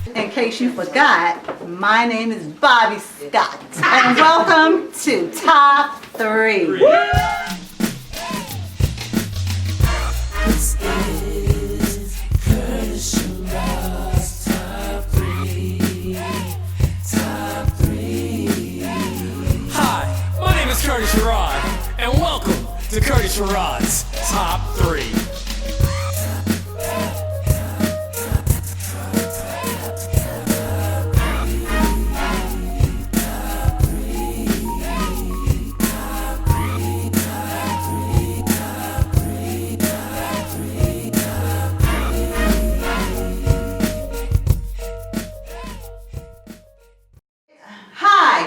In case you forgot, my name is Bobbi Scott, and welcome to Top 3. This is Sherrod's Top 3. Top 3. Hi, my name is Sherrod, and welcome to Sherrod's Top 3.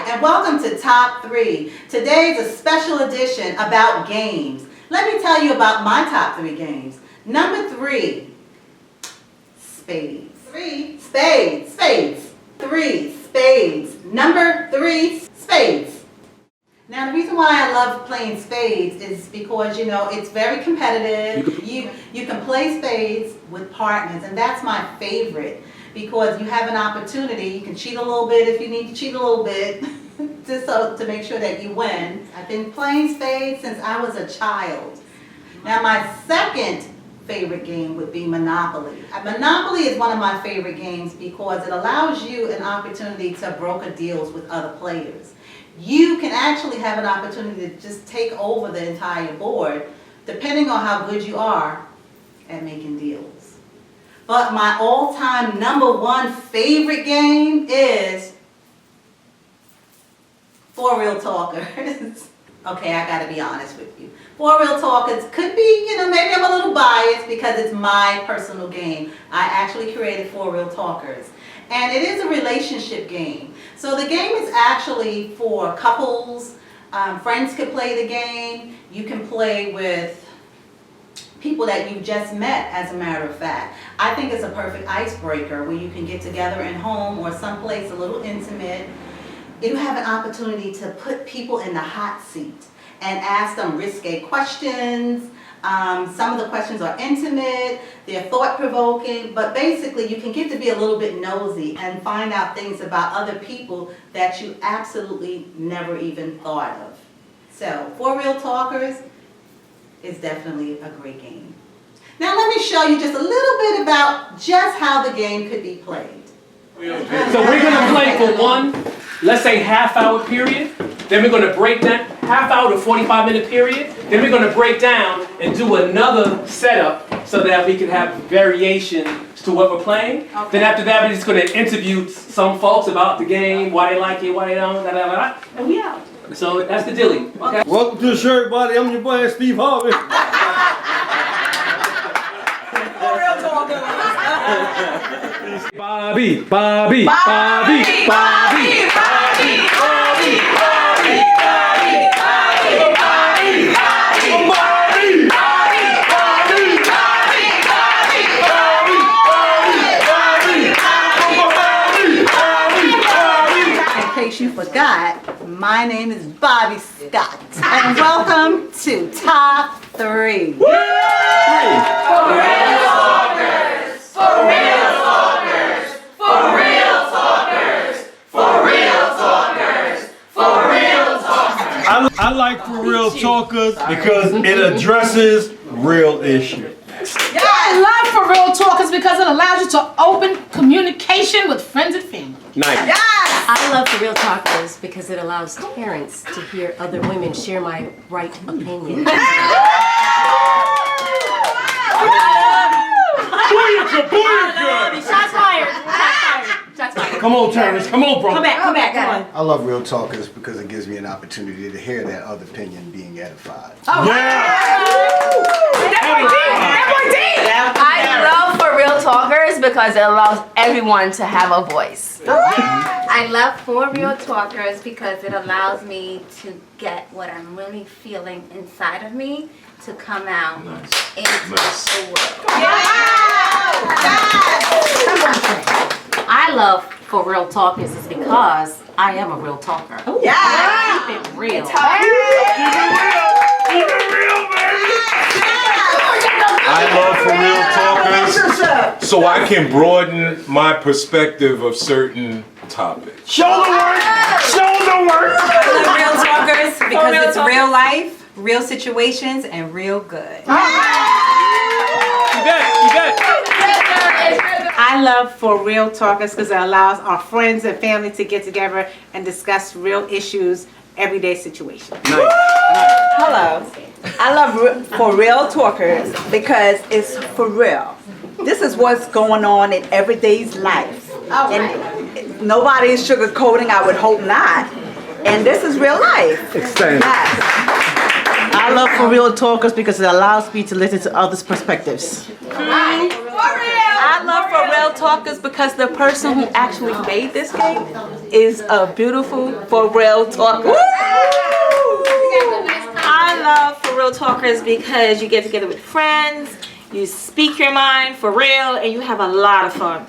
And welcome to Top 3. Today's a special edition about games. Let me tell you about my top 3 games. Number 3, spades. 3, spades, spades. 3, spades. Number 3, spades. Now the reason why I love playing spades is because, you know, it's very competitive. You can play spades with partners, and that's my favorite. Because you have an opportunity, you can cheat a little bit if you need to cheat a little bit, just so to make sure that you win. I've been playing spades since I was a child. Now my second favorite game would be Monopoly. Monopoly is one of my favorite games because it allows you an opportunity to broker deals with other players. You can actually have an opportunity to just take over the entire board, depending on how good you are at making deals. But my all-time number 1 favorite game is For Real Talkers. Okay, I gotta be honest with you. For Real Talkers could be, you know, maybe I'm a little biased because it's my personal game. I actually created For Real Talkers. And it is a relationship game. So the game is actually for couples. Friends can play the game. You can play with people that you just met, as a matter of fact. I think it's a perfect icebreaker where you can get together at home or someplace a little intimate. You have an opportunity to put people in the hot seat and ask them risque questions. Some of the questions are intimate, they're thought-provoking, but basically you can get to be a little bit nosy and find out things about other people that you absolutely never even thought of. So, For Real Talkers is definitely a great game. Now let me show you just a little bit about just how the game could be played. So we're going to play for one, let's say half-hour period. Then we're going to break that half-hour to 45-minute period. Then we're going to break down and do another setup so that we can have variations to what we're playing. Okay. Then after that, we're just going to interview some folks about the game, why they like it, why they don't, and we out. So that's the dilly. Okay. Welcome to the show, everybody. I'm your boy, Steve Harvey. Bobbi, Bobbi, Bobbi, Bobbi, Bobbi, Bobbi, Bobbi, In case you forgot, my name is Bobbi Scott, and welcome to Top 3. For real talkers! For real talkers! For real talkers! For real talkers! For real talkers! I like For Real Talkers because it addresses real issues. Yeah, I love For Real Talkers because it allows you to open communication with friends and family. Nice. Yes! I love For Real Talkers because it allows parents to hear other women share my right opinion. Shots fired. Shots fired. Come on, Terrence. Come on, bro. Come back, come on. I love Real Talkers because it gives me an opportunity to hear that other opinion being edified. I love For Real Talkers because it allows everyone to have a voice. I love For Real Talkers because it allows me to get what I'm really feeling inside of me to come out into the world. I love For Real Talkers is because I am a real talker. Yeah! Keep it real. Keep it real, baby. I love for real talkers so I can broaden my perspective of certain topics. Show the work! Show the work! Real talkers because it's real life, real situations, and real good. I love for real talkers because it allows our friends and family to get together and discuss real issues, everyday situations. Hello. I love for real talkers because it's for real. This is what's going on in everyday's life. And nobody is sugarcoating, I would hope not. And this is real life. Extend. Yes. I love for real talkers because it allows me to listen to others' perspectives. I love for real talkers because the person who actually made this game is a beautiful for real talker. I love for real talkers because you get together with friends, you speak your mind for real, and you have a lot of fun.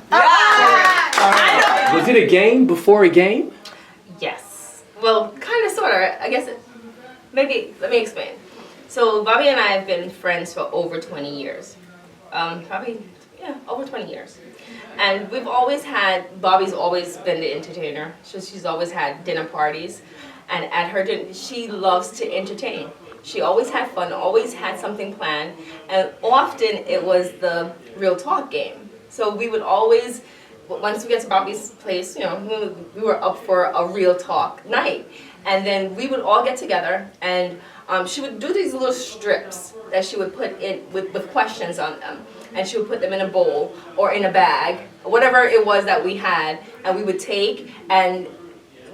Was it a game before a game? Yes. Well, kind of, sort of. I guess, maybe, let me explain. So, Bobbi and I have been friends for over 20 years. Probably, yeah, over 20 years. And we've always had, Bobbi's always been the entertainer. She's always had dinner parties. And at her dinner, she loves to entertain. She always had fun, always had something planned. And often it was the real talk game. So we would always, once we get to Bobbi's place, you know, we were up for a real talk night. And then we would all get together and she would do these little strips that she would put in with questions on them. And she would put them in a bowl or in a bag, whatever it was that we had, and we would take and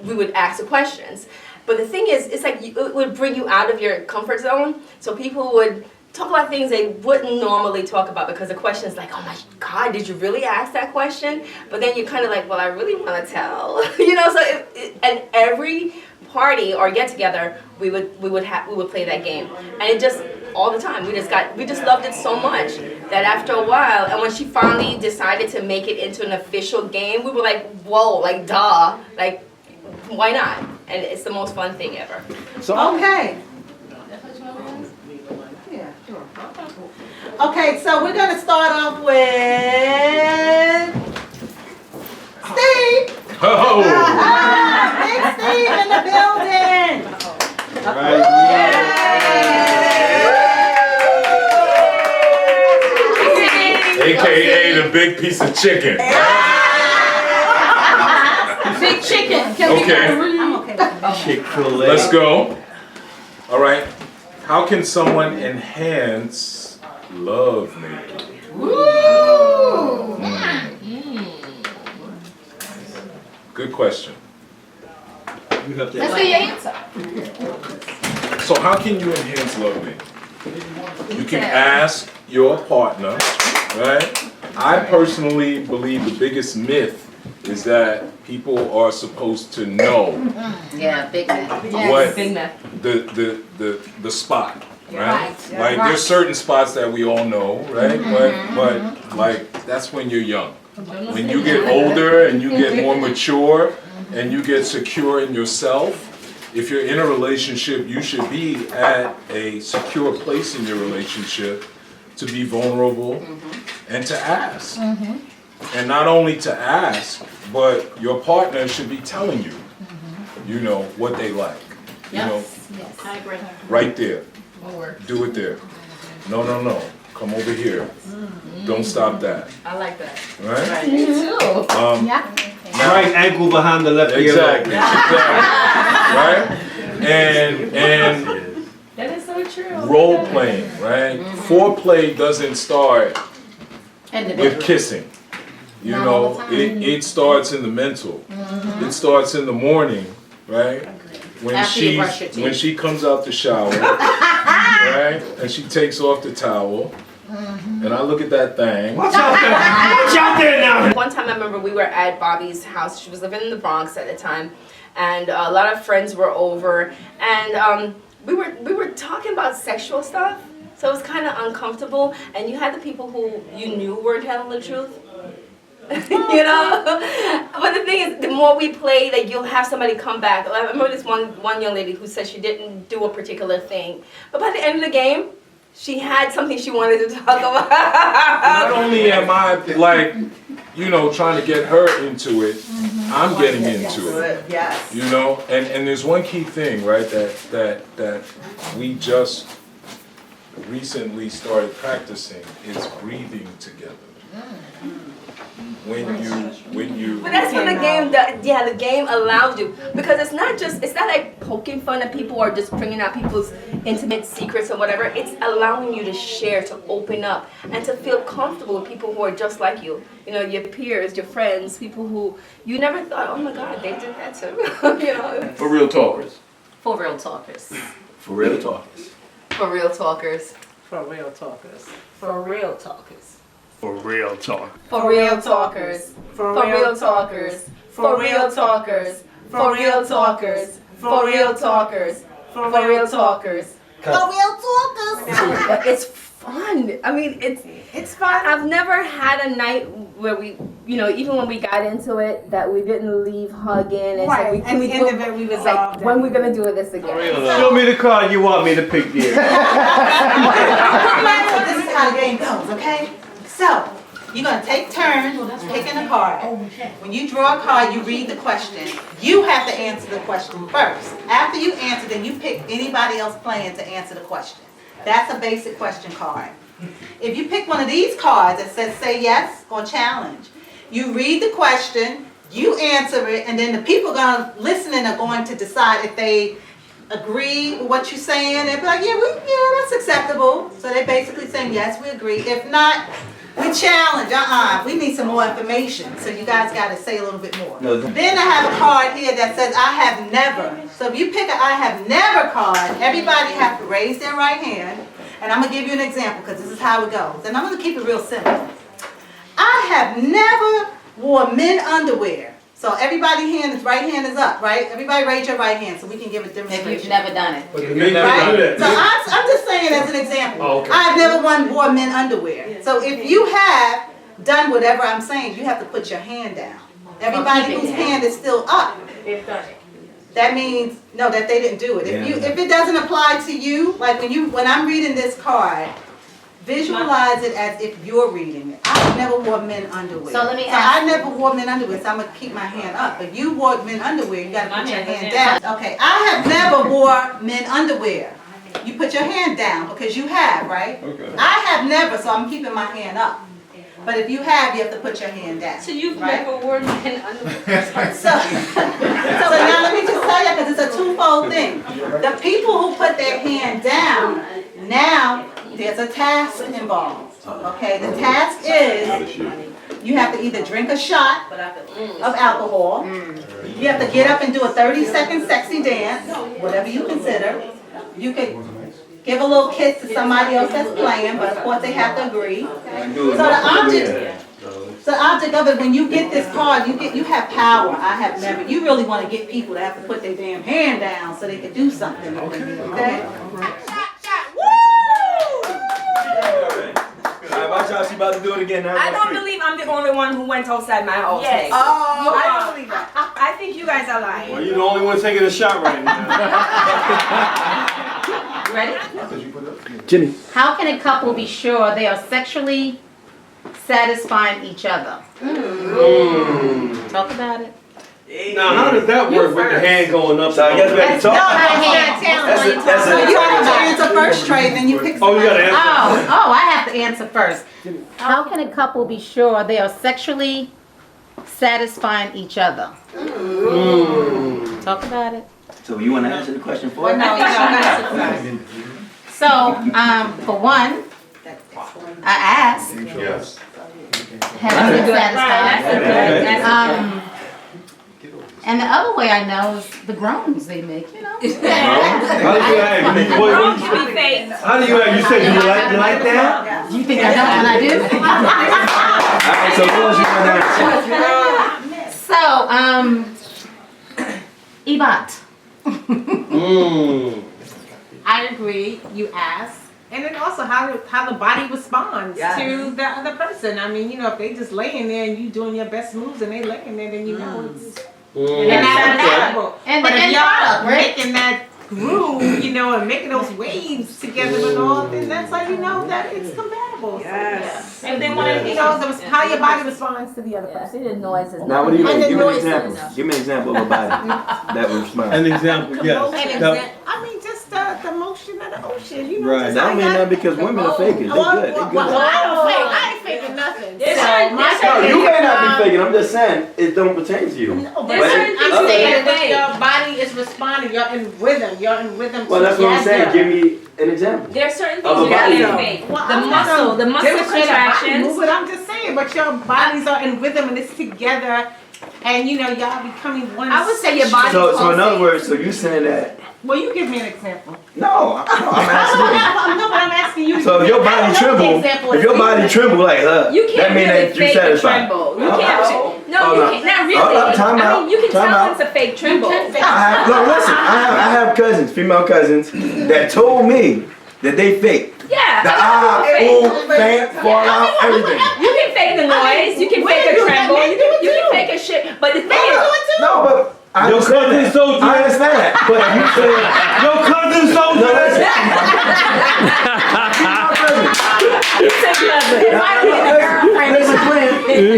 we would ask the questions. But the thing is, it's like it would bring you out of your comfort zone. So people would talk about things they wouldn't normally talk about because the question is like, oh my God, did you really ask that question? But then you're kind of like, well, I really want to tell, you know. So and every party or get together, we would play that game, and it just all the time. We just loved it so much that after a while, and when she finally decided to make it into an official game, we were like, whoa, like duh, like why not? And it's the most fun thing ever. So okay. Yeah, sure. Okay, so we're gonna start off with Steve. Oh! Big Steve in the building. AKA the big piece of chicken. Big chicken. Okay. I'm okay. Chick-fil-A. Let's go. All right. How can someone enhance love making? Good question. Let's see your answer. So how can you enhance love making? You can ask your partner, right? I personally believe the biggest myth is that people are supposed to know Yeah, big myth. what Big myth. the spot, right? Right. Like there's certain spots that we all know, right? But like that's when you're young. When you get older and you get more mature and you get secure in yourself, if you're in a relationship, you should be at a secure place in your relationship to be vulnerable and to ask. And not only to ask, but your partner should be telling you, you know, what they like. You know, I agree. right there. Do it there. No. Come over here. Don't stop that. I like that. Right? Me too. Right ankle behind the left ear. Exactly. Right? And That is so true. role playing, right? Foreplay doesn't start with kissing. You know, it starts in the mental. It starts in the morning, right? When she comes out the shower, right? And she takes off the towel. And I look at that thing. Watch out there! Watch out there now! One time I remember we were at Bobbi's house. She was living in the Bronx at the time. And a lot of friends were over. And we were talking about sexual stuff. So it was kind of uncomfortable. And you had the people who you knew weren't telling the truth. You know? But the thing is, the more we play, like you'll have somebody come back. I remember this one young lady who said she didn't do a particular thing. But by the end of the game, she had something she wanted to talk about. Not only am I like, you know, trying to get her into it, I'm getting into it. Yes. You know, and there's one key thing, right, that we just recently started practicing is breathing together. When you But that's what the game the game allows you, because it's not like poking fun at people or just bringing out people's intimate secrets or whatever. It's allowing you to share, to open up, and to feel comfortable with people who are just like you. You know, your peers, your friends, people who you never thought, oh my God, they did that too. You know. For real talkers. For real talkers. For real talkers. For real talkers. For real talkers. For real talkers. For real talk. For real talkers. For For real talkers. For real talkers. For real talkers. For real talkers. For real talkers. For real talkers. It's fun. I mean, it's fun. I've never had a night where we, you know, even when we got into it, that we didn't leave hugging and Right. said, At the end of it, we resolved like, it. when we're gonna do this again. Show me the card you want me to pick there. This is how the game goes, okay? So, you're gonna take turns picking a card. When you draw a card, you read the question. You have to answer the question first. After you answer, then you pick anybody else playing to answer the question. That's a basic question card. If you pick one of these cards that says say yes or challenge, you read the question, you answer it, and then the people listening are going to decide if they agree with what you're saying. They'll be like, yeah, that's acceptable. So they're basically saying, yes, we agree. If not, we challenge, we need some more information. So you guys got to say a little bit more. No. Then I have a card here that says, I have never. So if you pick a I have never card, everybody has to raise their right hand. And I'm going to give you an example because this is how it goes. And I'm going to keep it real simple. I have never wore men underwear. So everybody's right hand is up, right? Everybody raise your right hand so we can give a demonstration. If you've never done it. Right? So I'm just saying as an example. Oh, okay. I've never wore men underwear. So if you have done whatever I'm saying, you have to put your hand down. Everybody whose hand is still up. They've done it. That means, no, that they didn't do it. If it doesn't apply to you, like when I'm reading this card, visualize it as if you're reading it. I never wore men underwear. So let me ask I never wore men underwear, so I'm going to keep my hand up. But you wore men underwear, you got to put your hand down. Okay, I have never wore men underwear. You put your hand down because you have, right? Okay. I have never, so I'm keeping my hand up. But if you have to put your hand down. So you've right? never worn men underwear. So now let me just tell you, because it's a twofold thing. The people who put their hand down, now there's a task involved. Okay, the task is you have to either drink a shot of alcohol, you have to get up and do a 30-second sexy dance, whatever you consider. You could give a little kiss to somebody else that's playing, but of course they have to agree. So the object of it, when you get this card, you have power. I have never. You really want to get people to have to put their damn hand down so they can do something. Okay? Watch out, she about to do it again. I don't believe I'm the only one who went outside my house. Yes. Oh, I don't believe that. I think you guys are lying. Well, you're the only one taking a shot right now. Ready? Jimmy. How can a couple be sure they are sexually satisfying each other? Talk about it. Now, how does that work with the hand going up? So I guess we have to talk. So you have to answer first, Trey, then you pick Oh, you got to answer. I have to answer first. How can a couple be sure they are sexually satisfying each other? Talk about it. So you want to answer the question for Well, no, you don't answer first. So, for one, I ask, Yes. have you been satisfied? And the other way I know is the groans they make, you know. How do you act? How do you act? You say, do you like that? Do you think I know when I do? Alright, so what was you going to answer? So, Ebat. I agree, you asked. And then also how the body responds to the other person. I mean, you know, if they just laying there and you doing your best moves and they laying there, then you know it's... And that's acceptable. But if y'all making that groove, and making those waves together and all, then that's how you know that it's compatible. Yes. So, and then how your body responds to the other person. See the noises. Now, what do you And mean? the Give me an noises. example. Give me an example of a body that will respond. An example, yes. I mean, just the motion of the ocean, Right. just That how mean y'all- that because women are fakers. They good. They good. Well, I ain't faking nothing. No, you may not be faking. I'm just saying it don't pertain to you. But But it- I'm other- saying that your body is responding. You're in rhythm. You're in rhythm. Well, that's what I'm saying. together. Give me an example. There are certain Of things a you body. gotta fake. Well, The I'm not muscle gonna demonstrate a body contractions. movement. I'm just saying, but your bodies are in rhythm and it's together, and y'all becoming one. I would say your body- So in other words, so you saying that? Well, you give me an example. No, I'm asking. No, but I'm asking you. So if your body tremble, if your body tremble like You can't that mean really that you fake a satisfied. tremble. You Oh, can't. No, oh, you no. can't. Not really. Hold up, time I out, mean, you can time tell out. it's a fake tremble. Look, listen. I have cousins, female cousins, that told me that they fake. Yeah. The faint, fall out, everything. You can fake the noise. You can fake a tremble. You can fake a shit. But the thing is, No, but I Your understand cousin that. told you I that. understand that. But if you say Your cousin told you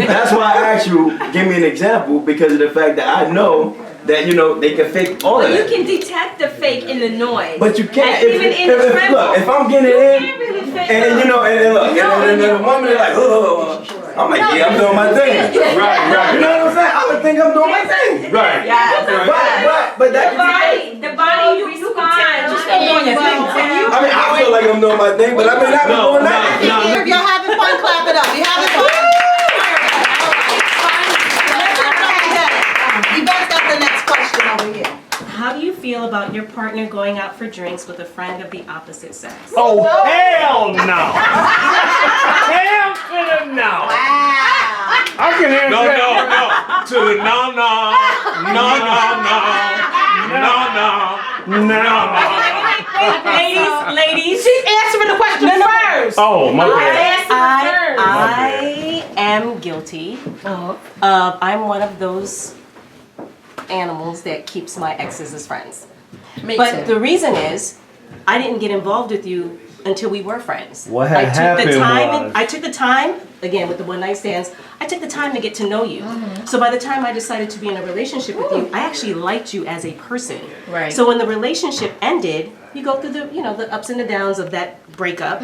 that's why I asked you, give me an example, because of the fact that I know that they can fake all of you that. can detect the fake in the noise. But you can't. And even in the tremble. Look, if I'm getting it You in, can't really fake and look, and the woman is like, oh, I'm like, yeah, I'm doing my thing. Right. You know what I'm saying? I would think I'm doing my thing. Right. But that The body you responds. You're still doing your thing. I mean, I feel like I'm doing my thing, but I may not be doing that. If you're having fun, clap it up. You having fun? Yvette's got the next question over here. How do you feel about your partner going out for drinks with a friend of the opposite sex? Oh, hell no. Hell to the no. I can answer No, that. no, no. To the no, no. No, no. No, no. Ladies, She's answering the question first. Oh, my bad. I am guilty of, I'm one of those animals that keeps my exes as friends. But the reason is, I didn't get involved with you until we were friends. What had happened was- I took the time, again with the one night stands, I took the time to get to know you. So by the time I decided to be in a relationship with you, I actually liked you as a person. Right. So when the relationship ended, you go through the ups and the downs of that breakup.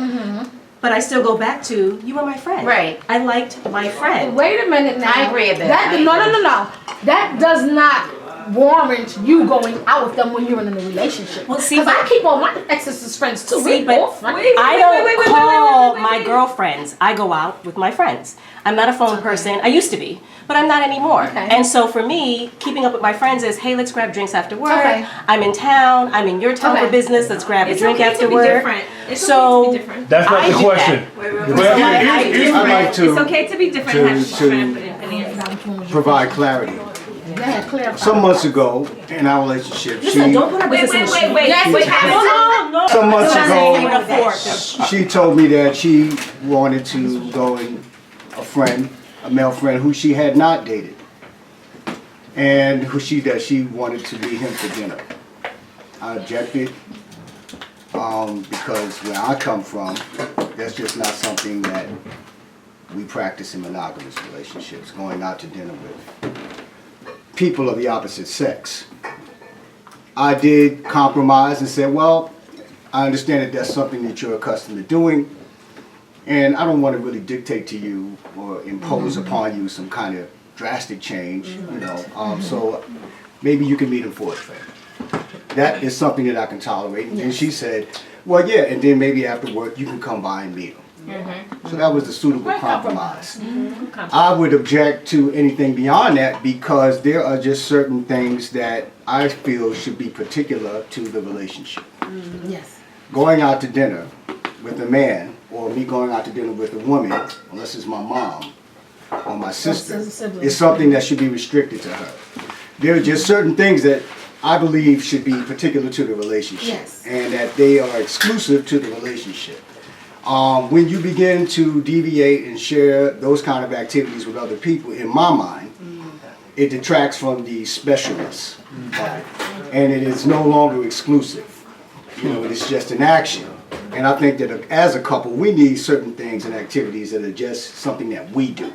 But I still go back to, you were my friend. Right. I liked my friend. Wait a minute now. I agree with that. No. That does not warrant you going out with them when you're in a relationship. Well, see, because I keep all my exes as friends too. See, We but both friends. I don't call my girlfriends. I go out with my friends. I'm not a phone person. I used to be, but I'm not anymore. Okay. And so for me, keeping up with my friends is, hey, let's grab drinks after work. Okay. I'm in town. I'm in your town Okay. for business. Let's grab a drink okay after to be work. different. It's So okay to be different. That's not I the do question. Well, I'd like It's to okay to be different. provide clarity. Yeah, clarify. Some months ago, in our relationship, Don't put our Wait. some months Name ago, a fork. she told me that she wanted to go and a male friend who she had not dated, and that she wanted to meet him for dinner. I objected because where I come from, that's just not something that we practice in monogamous relationships. Going out to dinner with people of the opposite sex. I did compromise and said, well, I understand that that's something that you're accustomed to doing, and I don't want to really dictate to you or impose upon you some kind of drastic change, so maybe you can meet him for his friend. That is something that I can tolerate. And then she said, well, yeah, and then maybe after work you can come by and meet him. So that was the suitable compromise. I would object to anything beyond that because there are just certain things that I feel should be particular to the relationship. Yes. Going out to dinner with a man, or me going out to dinner with a woman, unless it's my mom or my sister, is something that should be restricted to her. There are just certain things that I believe should be particular to the relationship, and that they are exclusive to the relationship. When you begin to deviate and share those kind of activities with other people, in my mind, it detracts from the specialness of it. and it is no longer exclusive. You know, it's just an action. And I think that as a couple, we need certain things and activities that are just something that we do.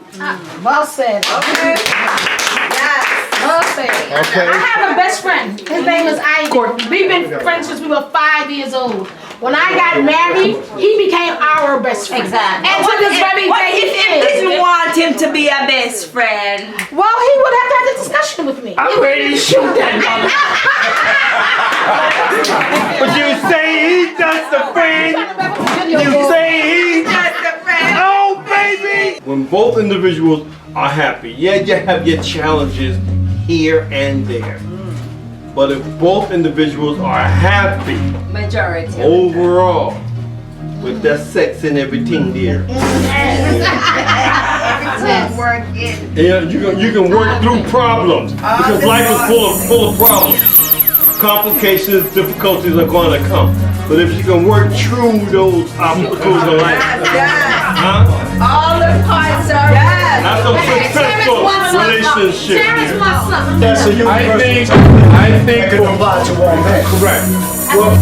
Well said. Okay. Yes. Well said. Okay. I have a best friend. His name is Ida. We've been friends since we were 5 years old. When I got married, he became our best friend. Exactly. And to this very day, he Didn't want him to be a best friend. Well, he would have to have a discussion with me. I'm ready to shoot that mother. But you say he's just a friend. You say he's just a friend. Oh, baby. When both individuals are happy, yeah, you have your challenges here and there. But if both individuals are happy, Majority. overall, with that sex and everything there, yeah, you can work through problems because life is full of problems. Complications, difficulties are going to come. But if you can work through those obstacles in life, all the parts are that's a successful relationship. That's a universal I think that can apply to all men. correct. Well,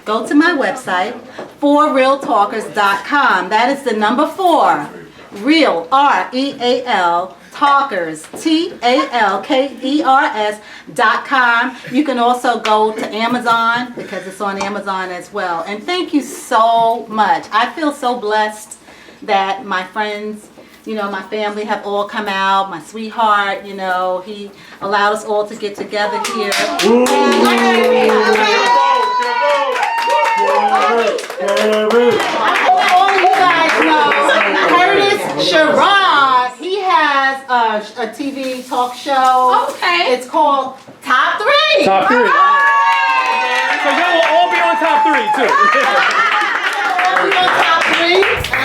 Go to my website, forrealtalkers.com. That is the number 4. Real, R-E-A-L, talkers, Talkers.com. You can also go to Amazon because it's on Amazon as well. And thank you so much. I feel so blessed that my friends, you know, my family have all come out. My sweetheart, you know, he allowed us all to get together here. All of you guys know Curtis Sherrod. He has a TV talk show. Okay. It's called Top 3. Top 3. So y'all will all be on top 3 too. We're on Top 3.